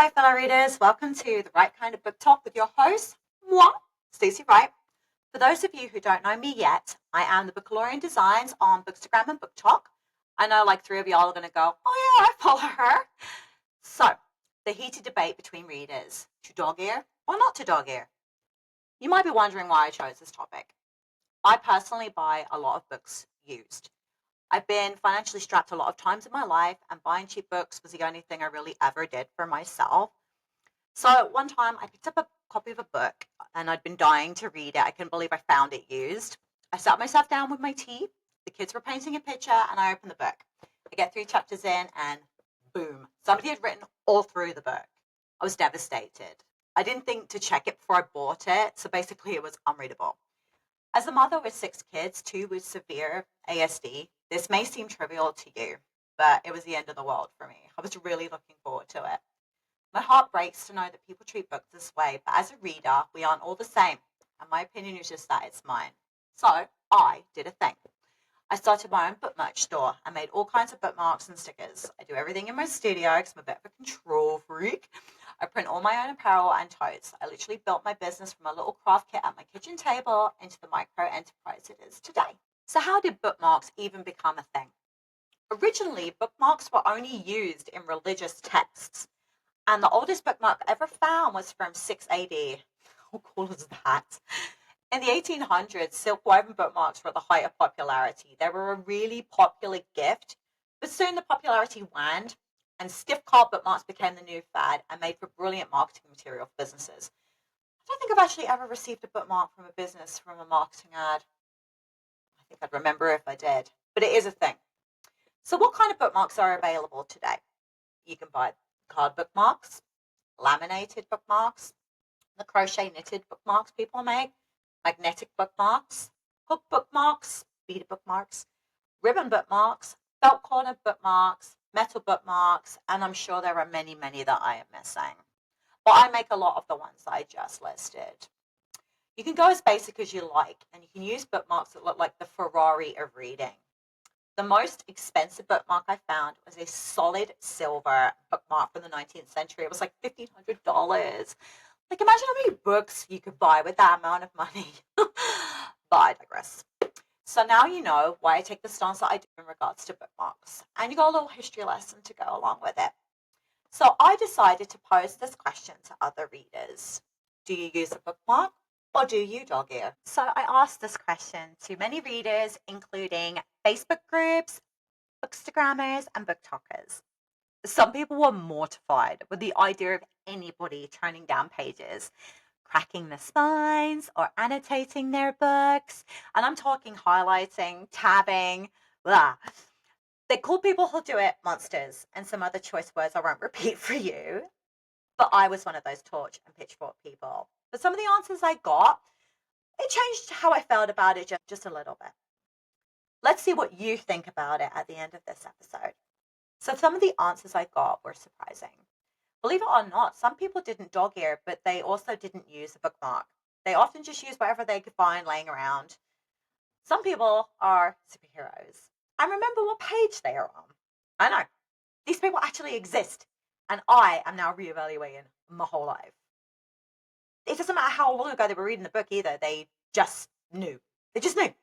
Hi, fellow readers. Welcome to the Right Kind of Book Talk with your host, moi, Stacey Wright. For those of you who don't know me yet, I am the Bookalorian Designs on Bookstagram and Book Talk. I know like three of y'all are going to go, oh yeah, I follow her. So, the heated debate between readers, to dog ear or not to dog ear. You might be wondering why I chose this topic. I personally buy a lot of books used. I've been financially strapped a lot of times in my life, and buying cheap books was the only thing I really ever did for myself. So one time I picked up a copy of a book and I'd been dying to read it. I couldn't believe I found it used. I sat myself down with my tea. The kids were painting a picture and I opened the book. I get 3 chapters in and boom, somebody had written all through the book. I was devastated. I didn't think to check it before I bought it. So basically it was unreadable. As a mother with 6 kids, 2 with severe ASD, this may seem trivial to you, but it was the end of the world for me. I was really looking forward to it. My heart breaks to know that people treat books this way, but as a reader, we aren't all the same, and my opinion is just that it's mine. So I did a thing. I started my own bookmark store and made all kinds of bookmarks and stickers. I do everything in my studio because I'm a bit of a control freak. I print all my own apparel and totes. I literally built my business from a little craft kit at my kitchen table into the micro enterprise it is today. So how did bookmarks even become a thing? Originally, bookmarks were only used in religious texts. And the oldest bookmark ever found was from 6 AD. How cool is that? In the 1800s, silk woven bookmarks were at the height of popularity. They were a really popular gift, but soon the popularity waned, and stiff card bookmarks became the new fad and made for brilliant marketing material for businesses. I don't think I've actually ever received a bookmark from a business from a marketing ad. I think I'd remember if I did, but it is a thing. So what kind of bookmarks are available today? You can buy card bookmarks, laminated bookmarks, the crochet knitted bookmarks people make, magnetic bookmarks, hook bookmarks, beaded bookmarks, ribbon bookmarks, felt corner bookmarks, metal bookmarks, and I'm sure there are many, many that I am missing. But I make a lot of the ones I just listed. You can go as basic as you like, and you can use bookmarks that look like the Ferrari of reading. The most expensive bookmark I found was a solid silver bookmark from the 19th century. It was like $1,500. Like, imagine how many books you could buy with that amount of money. But I digress. So now you know why I take the stance that I do in regards to bookmarks. And you got a little history lesson to go along with it. So I decided to pose this question to other readers. Do you use a bookmark or do you dog ear? So I asked this question to many readers, including Facebook groups, bookstagrammers, and book talkers. Some people were mortified with the idea of anybody turning down pages, cracking the spines, or annotating their books. And I'm talking highlighting, tabbing, blah. They call people who do it monsters and some other choice words I won't repeat for you. But I was one of those torch and pitchfork people. But some of the answers I got, it changed how I felt about it just a little bit. Let's see what you think about it at the end of this episode. So some of the answers I got were surprising. Believe it or not, some people didn't dog ear, but they also didn't use a bookmark. They often just used whatever they could find laying around. Some people are superheroes. And remember what page they are on. I know. These people actually exist. And I am now reevaluating my whole life. It doesn't matter how long ago they were reading the book either. They just knew. They just knew.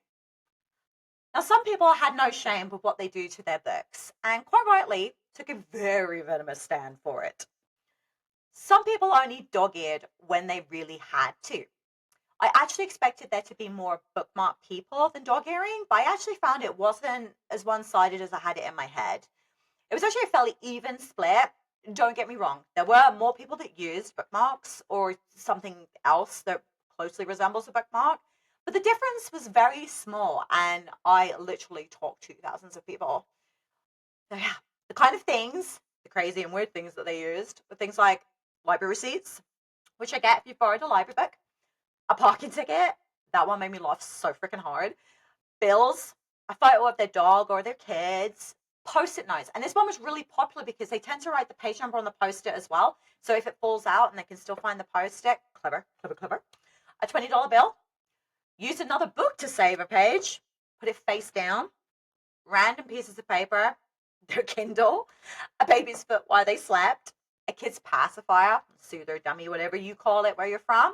Now, some people had no shame with what they do to their books, and quite rightly, took a very venomous stand for it. Some people only dog-eared when they really had to. I actually expected there to be more bookmark people than dog-earing, but I actually found it wasn't as one-sided as I had it in my head. It was actually a fairly even split. Don't get me wrong. There were more people that used bookmarks or something else that closely resembles a bookmark, but the difference was very small, and I literally talked to thousands of people. So yeah, the kind of things, the crazy and weird things that they used were things like library receipts, which I get if you borrowed a library book, a parking ticket, that one made me laugh so freaking hard, bills, a photo of their dog or their kids, post-it notes. And this one was really popular because they tend to write the page number on the post-it as well. So if it falls out and they can still find the post-it, clever, clever, clever. A $20 bill. Use another book to save a page. Put it face down. Random pieces of paper. Their Kindle. A baby's foot while they slept. a kid's pacifier, soother, dummy, whatever you call it where you're from,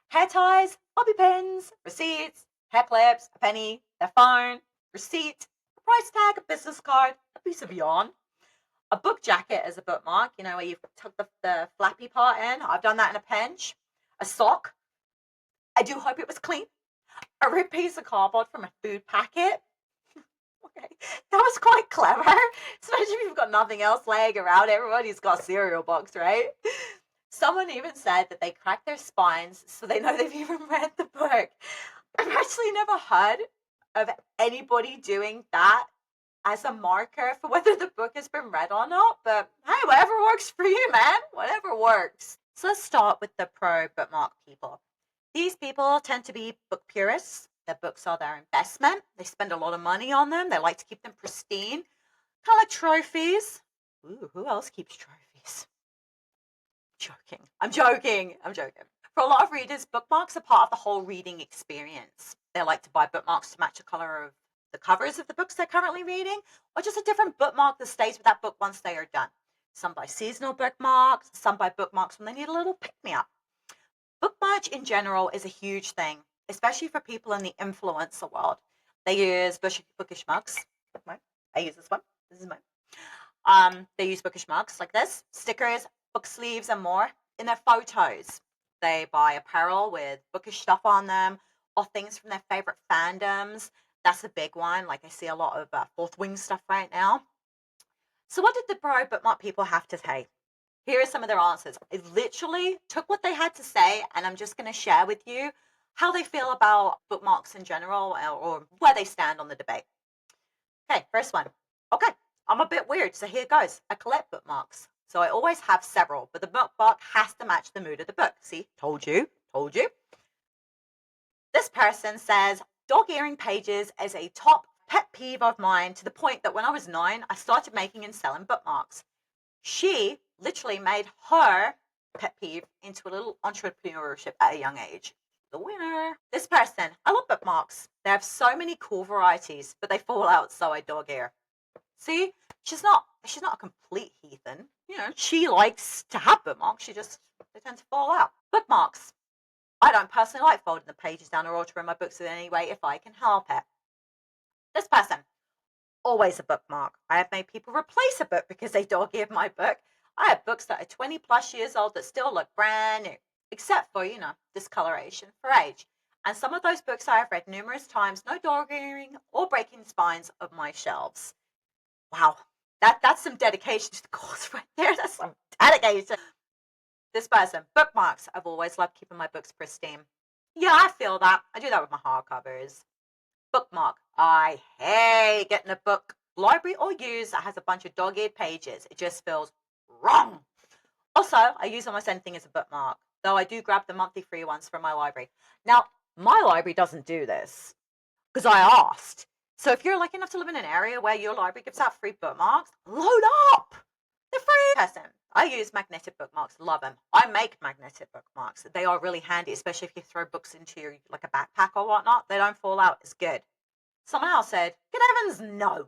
hair ties, bobby pins, receipts, hair clips, a penny, their phone, receipt, a price tag, a business card, a piece of yarn. A book jacket is a bookmark, you know, where you've tucked the flappy part in. I've done that in a pinch. A sock. I do hope it was clean. A ripped piece of cardboard from a food packet. Okay, that was quite clever, especially if you've got nothing else laying around. Everybody's got a cereal box, right? Someone even said that they crack their spines so they know they've even read the book. I've actually never heard of anybody doing that as a marker for whether the book has been read or not, but hey, whatever works for you, man. Whatever works. So let's start with the pro bookmark people. These people tend to be book purists. Their books are their investment. They spend a lot of money on them. They like to keep them pristine, kind of like trophies. Ooh, who else keeps trophies? I'm joking. For a lot of readers, bookmarks are part of the whole reading experience. They like to buy bookmarks to match the color of the covers of the books they're currently reading, or just a different bookmark that stays with that book once they are done. Some buy seasonal bookmarks, some buy bookmarks when they need a little pick-me-up. Book merch in general is a huge thing, especially for people in the influencer world. They use bookish mugs. I use this one. This is mine. They use bookish mugs like this, stickers, book sleeves, and more in their photos. They buy apparel with bookish stuff on them or things from their favorite fandoms. That's a big one. Like I see a lot of Fourth Wing stuff right now. So what did the pro bookmark people have to say? Here are some of their answers. I literally took what they had to say and I'm just going to share with you how they feel about bookmarks in general or where they stand on the debate. Okay, first one. Okay, I'm a bit weird, so here goes. I collect bookmarks. So I always have several, but the bookmark has to match the mood of the book. See, told you. This person says, dog earring pages is a top pet peeve of mine to the point that when I was 9, I started making and selling bookmarks. She literally made her pet peeve into a little entrepreneurship at a young age. The winner. This person, I love bookmarks. They have so many cool varieties, but they fall out, so I dog ear. See, she's not a complete heathen. You know, she likes to have bookmarks. They tend to fall out. Bookmarks. I don't personally like folding the pages down or altering my books in any way if I can help it. This person, always a bookmark. I have made people replace a book because they dog-eared my book. I have books that are 20 plus years old that still look brand new, except for, discoloration for age. And some of those books I have read numerous times, no dog-earing or breaking spines of my shelves. Wow, that's some dedication to the cause right there. That's some dedication. This person, bookmarks. I've always loved keeping my books pristine. Yeah, I feel that. I do that with my hardcovers. Bookmark. I hate getting a book, library or used, that has a bunch of dog-eared pages. It just feels wrong. Also, I use almost anything as a bookmark, though I do grab the monthly free ones from my library. Now, my library doesn't do this because I asked. So if you're lucky enough to live in an area where your library gives out free bookmarks, load up. They're free. Person. I use magnetic bookmarks. Love them. I make magnetic bookmarks. They are really handy, especially if you throw books into your like a backpack or whatnot. They don't fall out. It's good. Someone else said, good heavens, no.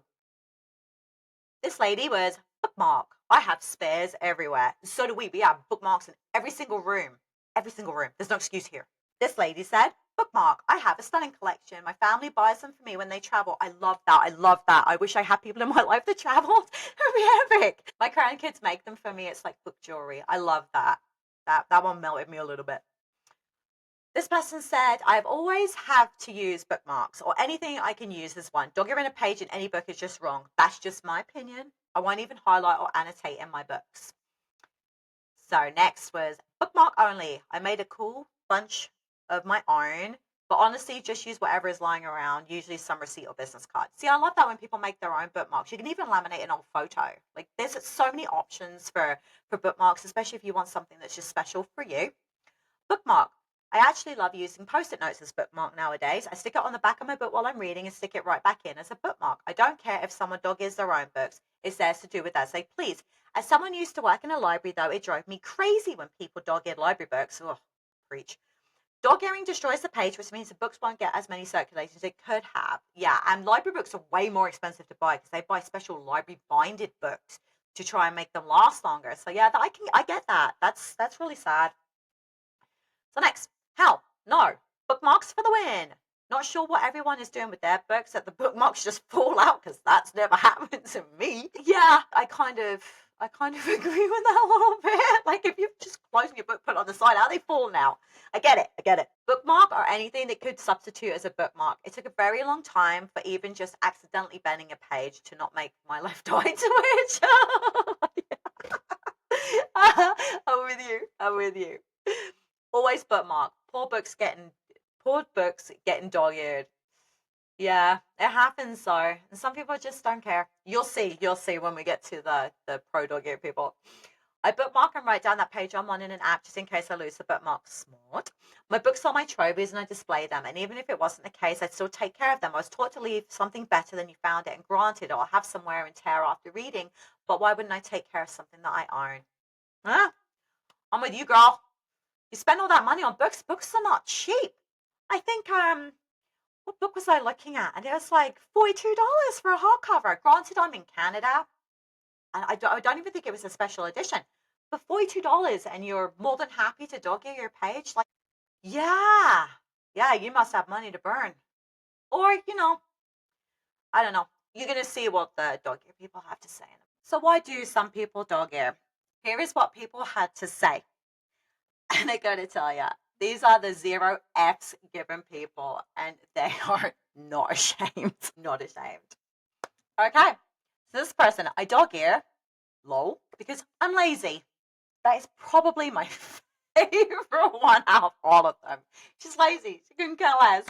This lady was bookmark. I have spares everywhere. So do we. We have bookmarks in every single room. Every single room. There's no excuse here. This lady said, bookmark. I have a stunning collection. My family buys them for me when they travel. I love that. I wish I had people in my life that traveled. It would be epic. My grandkids make them for me. It's like book jewelry. I love that. That one melted me a little bit. This person said, I've always had to use bookmarks or anything I can use as one. Dog earing a page in any book is just wrong. That's just my opinion. I won't even highlight or annotate in my books. So next was bookmark only. I made a cool bunch of my own, but honestly, just use whatever is lying around, usually some receipt or business card. See, I love that when people make their own bookmarks. You can even laminate an old photo. Like there's so many options for bookmarks, especially if you want something that's just special for you. Bookmark. I actually love using post-it notes as bookmark nowadays. I stick it on the back of my book while I'm reading and stick it right back in as a bookmark. I don't care if someone dog-ears their own books. It's theirs to do with as they please. As someone used to work in a library, though, it drove me crazy when people dog-eared library books. Ugh, preach. Dog-earing destroys the page, which means the books won't get as many circulations as it could have. Yeah, and library books are way more expensive to buy because they buy special library binded books. to try and make them last longer. So yeah, I get that. That's really sad. So next, hell, no, bookmarks for the win. Not sure what everyone is doing with their books, that the bookmarks just fall out, because that's never happened to me. Yeah, I kind of agree with that a little bit. Like if you've just closed your book, put it on the side, how they fall now. I get it. Bookmark or anything that could substitute as a bookmark. It took a very long time for even just accidentally bending a page to not make my left eye twitch. I'm with you. Always bookmark. Poor books getting dog-eared. Yeah, it happens though. And some people just don't care. You'll see when we get to the pro dog-eared people. I bookmark and write down that page I'm on in an app just in case I lose the bookmark. Smart. My books are my trophies and I display them. And even if it wasn't the case, I'd still take care of them. I was taught to leave something better than you found it. And granted, I'll have some wear and tear after reading. But why wouldn't I take care of something that I own? Huh? I'm with you, girl. You spend all that money on books. Books are not cheap. I think what book was I looking at? And it was like $42 for a hardcover. Granted, I'm in Canada, and I don't even think it was a special edition. But $42, and you're more than happy to dog ear your page. Like, yeah, yeah, you must have money to burn, or I don't know. You're gonna see what the dog ear people have to say. So why do some people dog ear? Here is what people had to say. And I gotta tell you, these are the 0 Fs given people, and they are not ashamed. Not ashamed. Okay, so this person, I dog ear, lol, because I'm lazy. That is probably my favorite one out of all of them. She's lazy. She couldn't care less.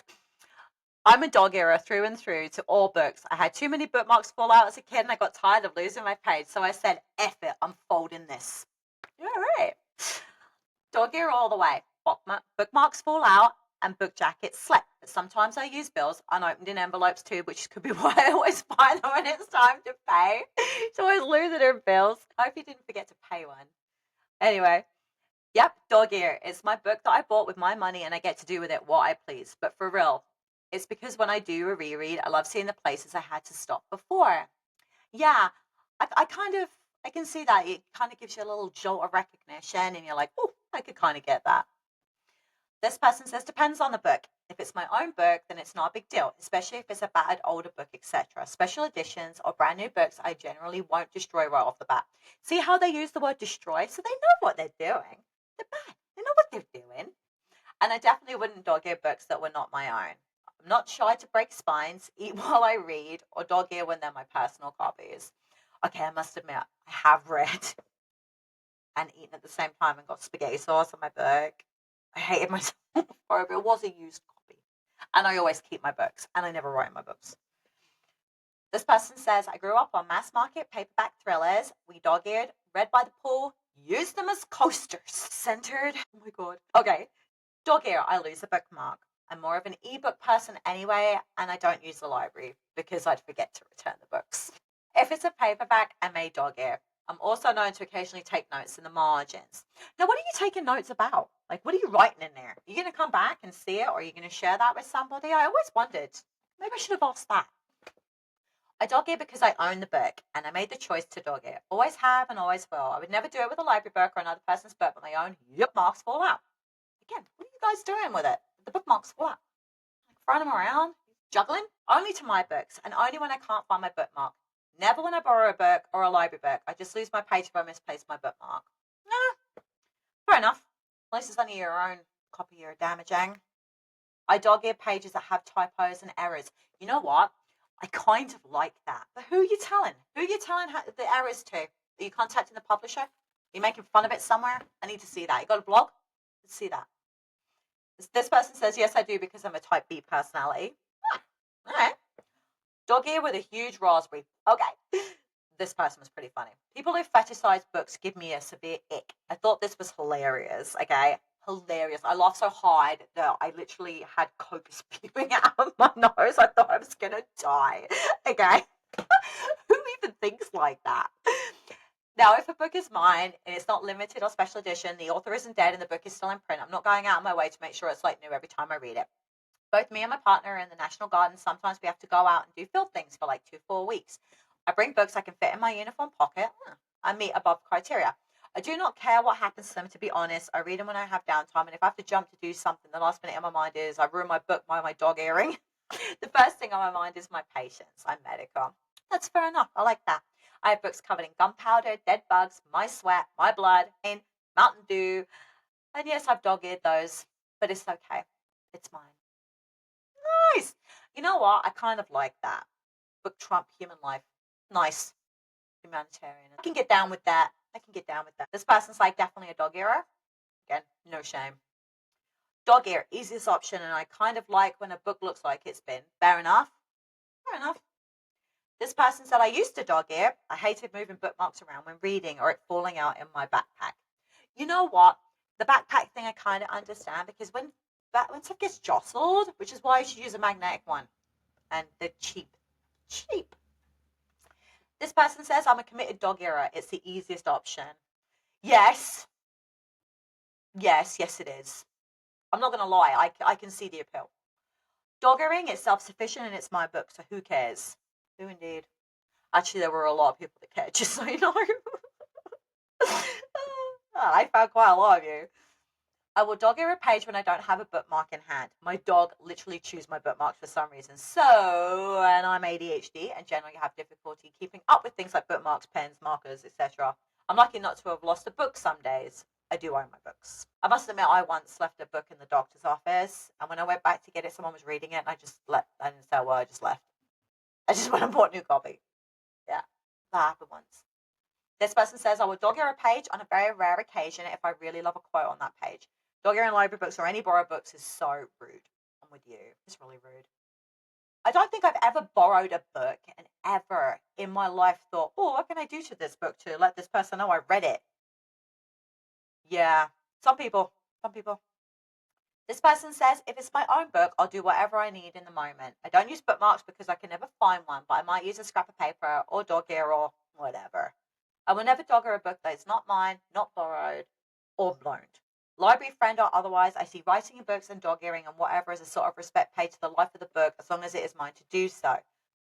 I'm a dog earer through and through to all books. I had too many bookmarks fall out as a kid, and I got tired of losing my page. So I said, F it, I'm folding this. All right. Dog ear all the way. Bookmarks fall out and book jackets slip. But sometimes I use bills unopened in envelopes too, which could be why I always buy them when it's time to pay. So I always lose it in bills. I hope you didn't forget to pay one. Anyway, yep, dog ear. It's my book that I bought with my money and I get to do with it what I please. But for real, it's because when I do a reread, I love seeing the places I had to stop before. Yeah, I can see that. It kind of gives you a little jolt of recognition and you're like, oh, I could kind of get that. This person says, depends on the book. If it's my own book, then it's not a big deal, especially if it's a bad older book, etc. Special editions or brand new books, I generally won't destroy right off the bat. See how they use the word destroy? So they know what they're doing. They're bad. They know what they're doing. And I definitely wouldn't dog ear books that were not my own. I'm not shy to break spines, eat while I read, or dog ear when they're my personal copies. Okay, I must admit, I have read and eaten at the same time and got spaghetti sauce on my book. I hated myself for it, but it was a used copy. And I always keep my books, and I never write my books. This person says, I grew up on mass market paperback thrillers. We dog eared, read by the pool, used them as coasters. Centered. Oh my God. Okay. Dog ear, I lose a bookmark. I'm more of an ebook person anyway, and I don't use the library because I'd forget to return the books. If it's a paperback, I may dog ear. I'm also known to occasionally take notes in the margins. Now, what are you taking notes about? Like, what are you writing in there? Are you going to come back and see it, or are you going to share that with somebody? I always wondered. Maybe I should have asked that. I dog ear because I own the book, and I made the choice to dog ear. Always have and always will. I would never do it with a library book or another person's book, but my own bookmarks fall out. Again, what are you guys doing with it? The bookmarks fall out. Like throwing them around? Juggling? Only to my books, and only when I can't find my bookmark. Never when I borrow a book or a library book. I just lose my page if I misplace my bookmark. Nah, fair enough. At least it's only your own copy you're damaging. I dog ear pages that have typos and errors. You know what? I kind of like that. But who are you telling? Who are you telling the errors to? Are you contacting the publisher? Are you making fun of it somewhere? I need to see that. You got a blog? Let's see that. This person says, yes, I do because I'm a type B personality. All right. Dog ear with a huge raspberry. Okay. This person was pretty funny. People who fetishize books give me a severe ick. I thought this was hilarious. Okay. Hilarious. I laughed so hard that I literally had coke spewing out of my nose. I thought I was going to die. Okay. Who even thinks like that? Now, if a book is mine and it's not limited or special edition, the author isn't dead and the book is still in print, I'm not going out of my way to make sure it's like new every time I read it. Both me and my partner are in the National Guard, and sometimes we have to go out and do field things for like 2-4 weeks. I bring books I can fit in my uniform pocket. and meet above criteria. I do not care what happens to them, to be honest. I read them when I have downtime, and if I have to jump to do something, the last minute in my mind is I ruined my book by my dog earring. The first thing on my mind is my patience. I'm medical. That's fair enough. I like that. I have books covered in gunpowder, dead bugs, my sweat, my blood, and Mountain Dew. And yes, I've dog-eared those, but it's okay. It's mine. Nice. You know what? I kind of like that. Book Trump human life. Nice. Humanitarian. I can get down with that. I can get down with that. This person's like definitely a dog eater. Again, no shame. Dog ear, easiest option, and I kind of like when a book looks like it's been. Fair enough. Fair enough. This person said, I used to dog ear. I hated moving bookmarks around when reading or it falling out in my backpack. You know what? The backpack thing I kind of understand because when stuff gets jostled, which is why you should use a magnetic one, and they're cheap. Cheap. This person says, I'm a committed dog eater. It's the easiest option. Yes. Yes, it is. I'm not going to lie. I can see the appeal. Dog earing is self-sufficient and it's my book, so who cares? Who indeed? Actually, there were a lot of people that cared, just so you know. I found quite a lot of you. I will dog ear a page when I don't have a bookmark in hand. My dog literally chews my bookmarks for some reason. So, and I'm ADHD and generally have difficulty keeping up with things like bookmarks, pens, markers, etc. I'm lucky not to have lost a book some days. I do own my books. I must admit, I once left a book in the doctor's office, and when I went back to get it, someone was reading it, and I didn't say a word, I just left. I just went and bought a new copy. Yeah, that happened once. This person says, I will dog ear a page on a very rare occasion if I really love a quote on that page. Dog earing library books or any borrowed books is so rude. I'm with you. It's really rude. I don't think I've ever borrowed a book and ever in my life thought, oh, what can I do to this book to let this person know I read it? Yeah, some people. This person says, if it's my own book, I'll do whatever I need in the moment. I don't use bookmarks because I can never find one, but I might use a scrap of paper or dog ear or whatever. I will never dog ear a book that is not mine, not borrowed, or loaned. Library friend or otherwise, I see writing in books and dog earing and whatever as a sort of respect paid to the life of the book as long as it is mine to do so.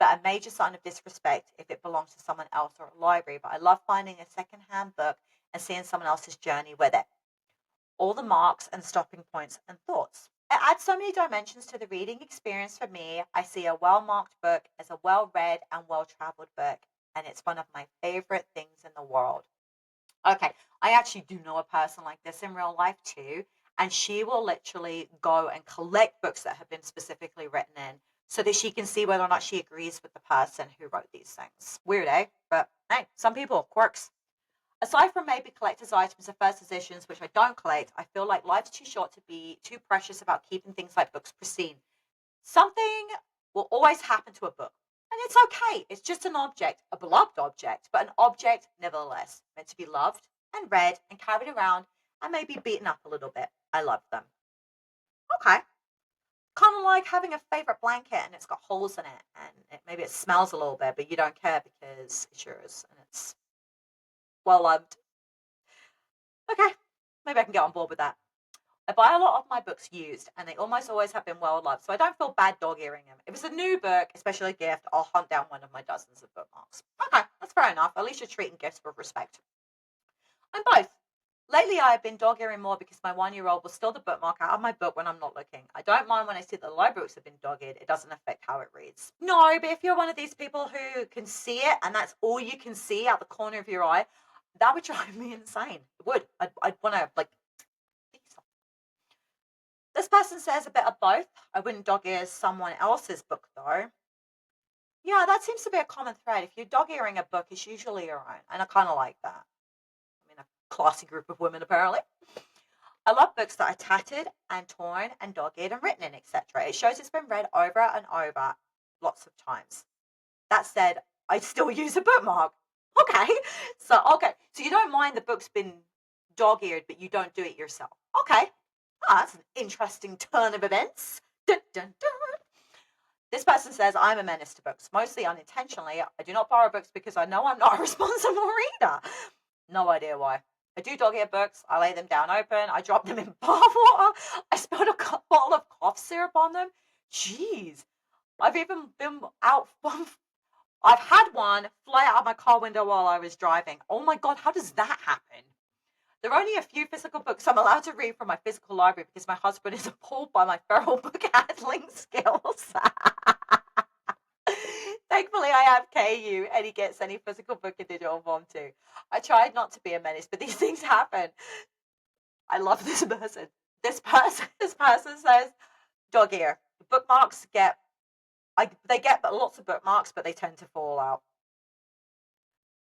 But a major sign of disrespect if it belongs to someone else or a library. But I love finding a second-hand book and seeing someone else's journey with it. All the marks and stopping points and thoughts. It adds so many dimensions to the reading experience for me. I see a well-marked book as a well-read and well-traveled book, and it's one of my favorite things in the world. Okay, I actually do know a person like this in real life too, and she will literally go and collect books that have been specifically written in so that she can see whether or not she agrees with the person who wrote these things. Weird, eh? But hey, some people, quirks. Aside from maybe collector's items or first editions, which I don't collect, I feel like life's too short to be too precious about keeping things like books pristine. Something will always happen to a book. And it's okay. It's just an object, a beloved object, but an object nevertheless, meant to be loved and read and carried around and maybe beaten up a little bit. I love them. Okay. Kind of like having a favorite blanket and it's got holes in it and maybe it smells a little bit, but you don't care because it's yours and it's well loved. Okay. Maybe I can get on board with that. I buy a lot of my books used, and they almost always have been well loved, so I don't feel bad dog earing them. If it's a new book, especially a gift, I'll hunt down one of my dozens of bookmarks. Okay, that's fair enough. At least you're treating gifts with respect. I'm both. Lately, I have been dog earing more because my 1-year-old will steal the bookmark out of my book when I'm not looking. I don't mind when I see that the library books have been dog eared. It doesn't affect how it reads. No, but if you're one of these people who can see it and that's all you can see out the corner of your eye, that would drive me insane. It would. I'd want to, like, this person says a bit of both. I wouldn't dog ear someone else's book though. Yeah, that seems to be a common thread. If you're dog earing a book, it's usually your own. And I kind of like that. I mean, a classy group of women, apparently. I love books that are tattered and torn and dog eared and written in, etc. It shows it's been read over and over lots of times. That said, I still use a bookmark. Okay. So you don't mind the book's been dog eared, but you don't do it yourself. Okay. That's an interesting turn of events. Dun, dun, dun. This person says, I'm a menace to books, mostly unintentionally. I do not borrow books because I know I'm not a responsible reader. No idea why. I do dog ear books. I lay them down open. I drop them in bath water. I spilled a bottle of cough syrup on them. Jeez. I've even been out I've had one fly out of my car window while I was driving. Oh my God, how does that happen? There are only a few physical books I'm allowed to read from my physical library because my husband is appalled by my feral book handling skills. Thankfully, I have KU and he gets any physical book in digital form too. I tried not to be a menace, but these things happen. I love this person. This person says, dog ear. Bookmarks they get lots of bookmarks, but they tend to fall out.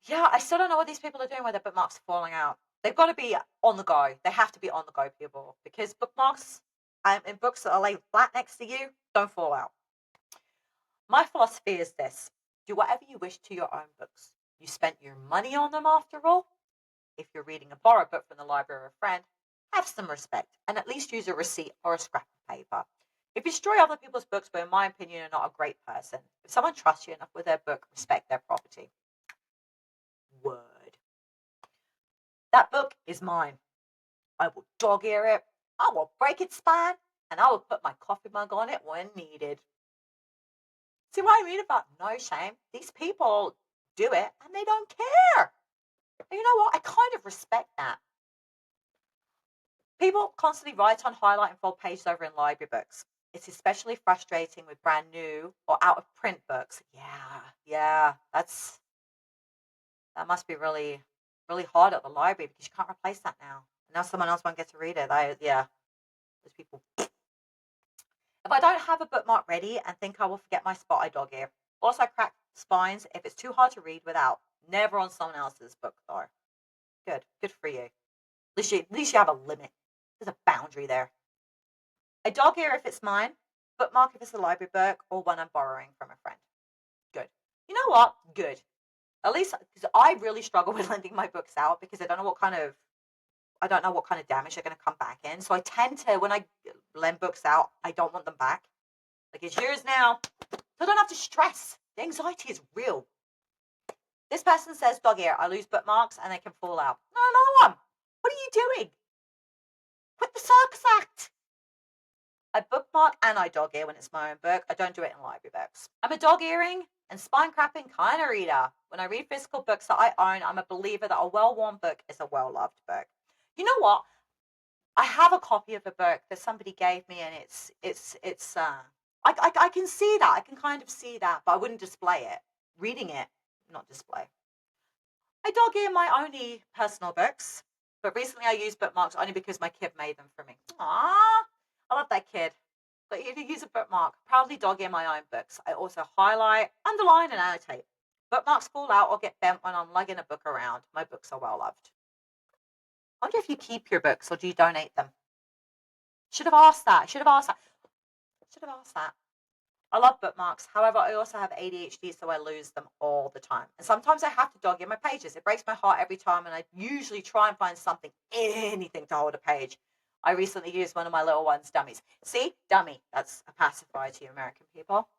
Yeah, I still don't know what these people are doing where their bookmarks are falling out. They've got to be on the go. They have to be on the go, people, because bookmarks in books that are laid flat next to you don't fall out. My philosophy is this: do whatever you wish to your own books. You spent your money on them after all. If you're reading a borrowed book from the library of a friend, have some respect and at least use a receipt or a scrap of paper. If you destroy other people's books, but in my opinion, you're not a great person. If someone trusts you enough with their book, respect their property. Word. That book is mine. I will dog ear it, I will break its spine, and I will put my coffee mug on it when needed. See what I mean about no shame? These people do it and they don't care. And you know what? I kind of respect that. People constantly write on, highlight, and fold pages over in library books. It's especially frustrating with brand new or out of print books. Yeah, that must be really, really hard at the library because you can't replace that now. And now someone else won't get to read it. Those people. If I don't have a bookmark ready and think I will forget my spot, I dog ear. Also, crack spines if it's too hard to read without. Never on someone else's book, though. Good for you. At least you have a limit. There's a boundary there. I dog ear if it's mine. Bookmark if it's a library book or one I'm borrowing from a friend. Good. You know what? Good. At least because I really struggle with lending my books out because I don't know what kind of damage they're going to come back in. So I tend to, when I lend books out, I don't want them back. Like, it's yours now. So I don't have to stress. The anxiety is real. This person says, dog ear, I lose bookmarks and they can fall out. No, another one. What are you doing? Quit the circus act. I bookmark and I dog ear when it's my own book. I don't do it in library books. I'm a dog earing and spine crapping kind of reader. When I read physical books that I own, I'm a believer that a well-worn book is a well-loved book. You know what? I have a copy of a book that somebody gave me, and I can see that. I can kind of see that, but I wouldn't display it. Reading it, not display. I dog ear my only personal books, but recently I used bookmarks only because my kid made them for me. Aww, I love that kid. But if you use a bookmark, proudly dog ear my own books. I also highlight, underline, and annotate. Bookmarks fall out or get bent when I'm lugging a book around. My books are well loved. I wonder if you keep your books or do you donate them? Should have asked that. I love bookmarks. However, I also have ADHD, so I lose them all the time. And sometimes I have to dog ear my pages. It breaks my heart every time, and I usually try and find anything to hold a page. I recently used one of my little ones' dummies. See? Dummy. That's a pacifier to you American people.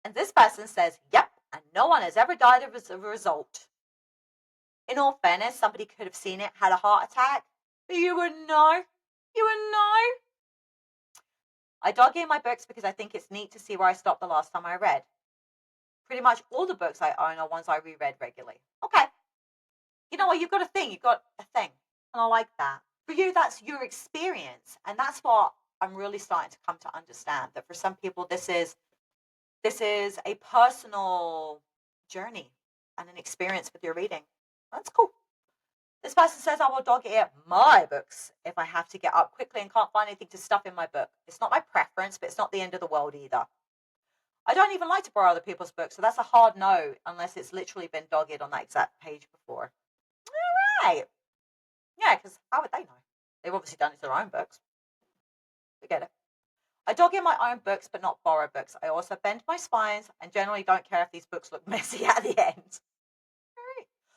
And this person says, yep, and no one has ever died as a result. In all fairness, somebody could have seen it, had a heart attack, but you wouldn't know. You wouldn't know. I dog ear my books because I think it's neat to see where I stopped the last time I read. Pretty much all the books I own are ones I reread regularly. Okay. You know what? You've got a thing. And I like that. For you, that's your experience. And that's what I'm really starting to come to understand, that for some people, this is a personal journey and an experience with your reading. That's cool. This person says I will dog ear my books if I have to get up quickly and can't find anything to stuff in my book. It's not my preference, but it's not the end of the world either. I don't even like to borrow other people's books, so that's a hard no unless it's literally been dog-eared on that exact page before. All right. Yeah, because how would they know? They've obviously done it to their own books. Forget it. I dog ear my own books, but not borrow books. I also bend my spines and generally don't care if these books look messy at the end.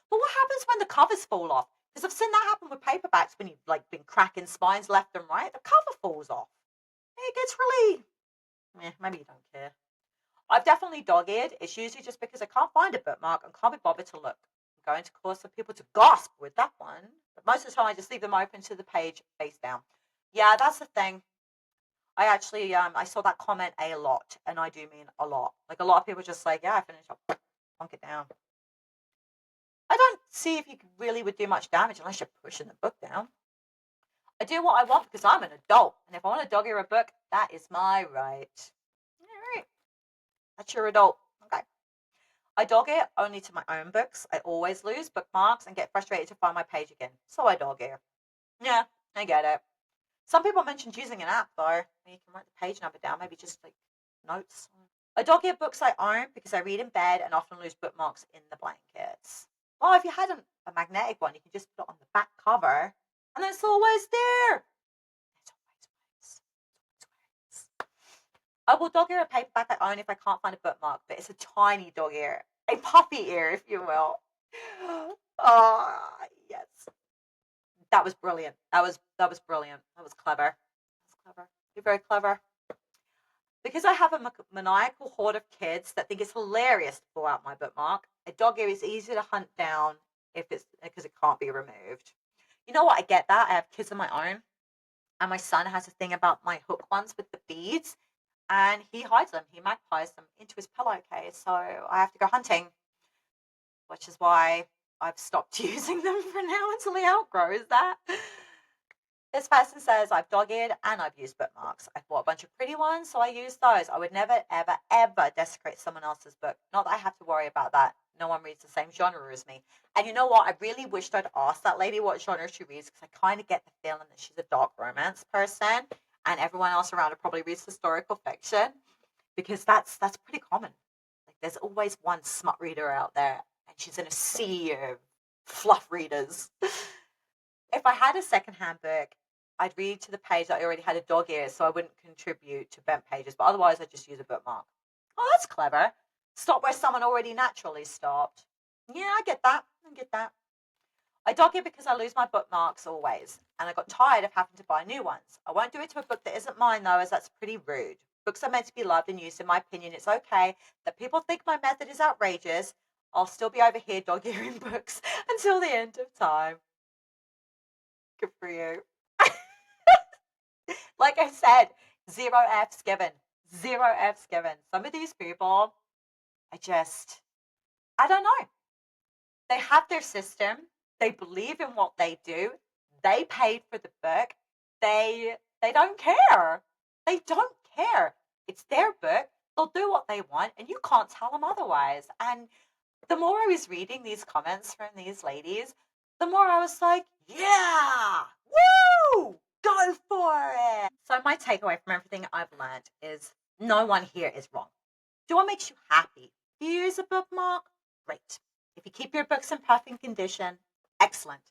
But what happens when the covers fall off? Because I've seen that happen with paperbacks when you've been cracking spines left and right. The cover falls off. It gets really, maybe you don't care. I've definitely dog-eared. It's usually just because I can't find a bookmark and can't be bothered to look. I'm going to cause some people to gasp with that one. But most of the time I just leave them open to the page face down. Yeah, that's the thing. I actually, I saw that comment a lot, and I do mean a lot. Like a lot of people just like, yeah, I finished up, plunk it down. I don't see if you really would do much damage unless you're pushing the book down. I do what I want because I'm an adult, and if I want to dog ear a book, that is my right. All right, that's your adult. Okay. I dog ear only to my own books. I always lose bookmarks and get frustrated to find my page again. So I dog ear. Yeah, I get it. Some people mentioned using an app though. You can write the page number down, maybe just like notes. I dog ear books I own because I read in bed and often lose bookmarks in the blankets. Well, if you had a magnetic one, you can just put it on the back cover and it's always there. It's always. I will dog ear a paperback I own if I can't find a bookmark, but it's a tiny dog ear, a puppy ear, if you will. Oh, yes. That was brilliant. That was brilliant. That was clever. That was clever. You're very clever. Because I have a maniacal horde of kids that think it's hilarious to pull out my bookmark, a dog ear is easy to hunt down if it's because it can't be removed. You know what? I get that. I have kids of my own, and my son has a thing about my hook ones with the beads, and he hides them. He magpies them into his pillowcase, so I have to go hunting, which is why I've stopped using them for now until he outgrows that. This person says, I've dog-eared and I've used bookmarks. I've bought a bunch of pretty ones, so I use those. I would never, ever, ever desecrate someone else's book. Not that I have to worry about that. No one reads the same genre as me. And you know what? I really wished I'd asked that lady what genre she reads because I kind of get the feeling that she's a dark romance person and everyone else around her probably reads historical fiction because that's pretty common. Like there's always one smut reader out there and she's in a sea of fluff readers. If I had a secondhand book, I'd read to the page that I already had a dog ear, so I wouldn't contribute to bent pages. But otherwise, I'd just use a bookmark. Oh, that's clever. Stop where someone already naturally stopped. Yeah, I get that. I get that. I dog ear because I lose my bookmarks always, and I got tired of having to buy new ones. I won't do it to a book that isn't mine, though, as that's pretty rude. Books are meant to be loved and used, in my opinion. It's okay that people think my method is outrageous. I'll still be over here dog earing books until the end of time. Good for you. Like I said, zero F's given. Zero F's given. Some of these people, I don't know. They have their system. They believe in what they do. They paid for the book. They don't care. They don't care. It's their book. They'll do what they want, and you can't tell them otherwise. And the more I was reading these comments from these ladies, the more I was like, yeah, woo, go for it. So my takeaway from everything I've learned is no one here is wrong. Do what makes you happy. If you use a bookmark, great. If you keep your books in perfect condition, excellent.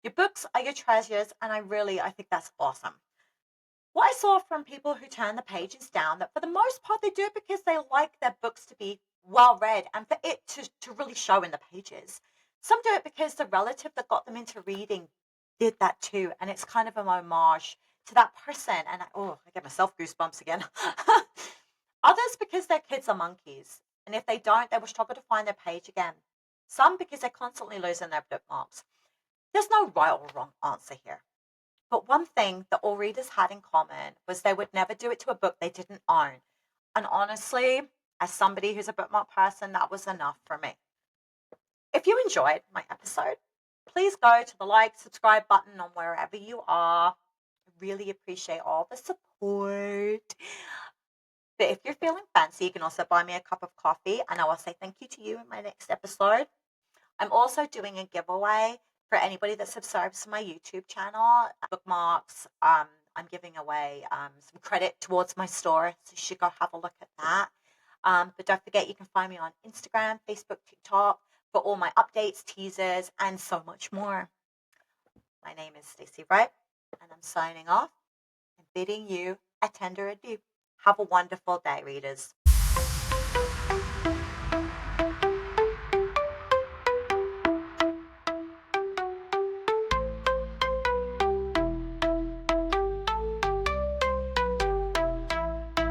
Your books are your treasures, and I think that's awesome. What I saw from people who turn the pages down, that for the most part they do it because they like their books to be well read and for it to really show in the pages. Some do it because the relative that got them into reading did that too, and it's kind of an homage to that person. And I get myself goosebumps again. Others because their kids are monkeys, and if they don't, they will struggle to find their page again. Some because they're constantly losing their bookmarks. There's no right or wrong answer here. But one thing that all readers had in common was they would never do it to a book they didn't own. And honestly, as somebody who's a bookmark person, that was enough for me. If you enjoyed my episode, please go to the like, subscribe button on wherever you are. I really appreciate all the support. But if you're feeling fancy, you can also buy me a cup of coffee, and I will say thank you to you in my next episode. I'm also doing a giveaway for anybody that subscribes to my YouTube channel. Bookmarks. I'm giving away some credit towards my store, so you should go have a look at that. But don't forget, you can find me on Instagram, Facebook, TikTok for all my updates, teasers, and so much more. My name is Stacey Wright, and I'm signing off and bidding you a tender adieu. Have a wonderful day, readers.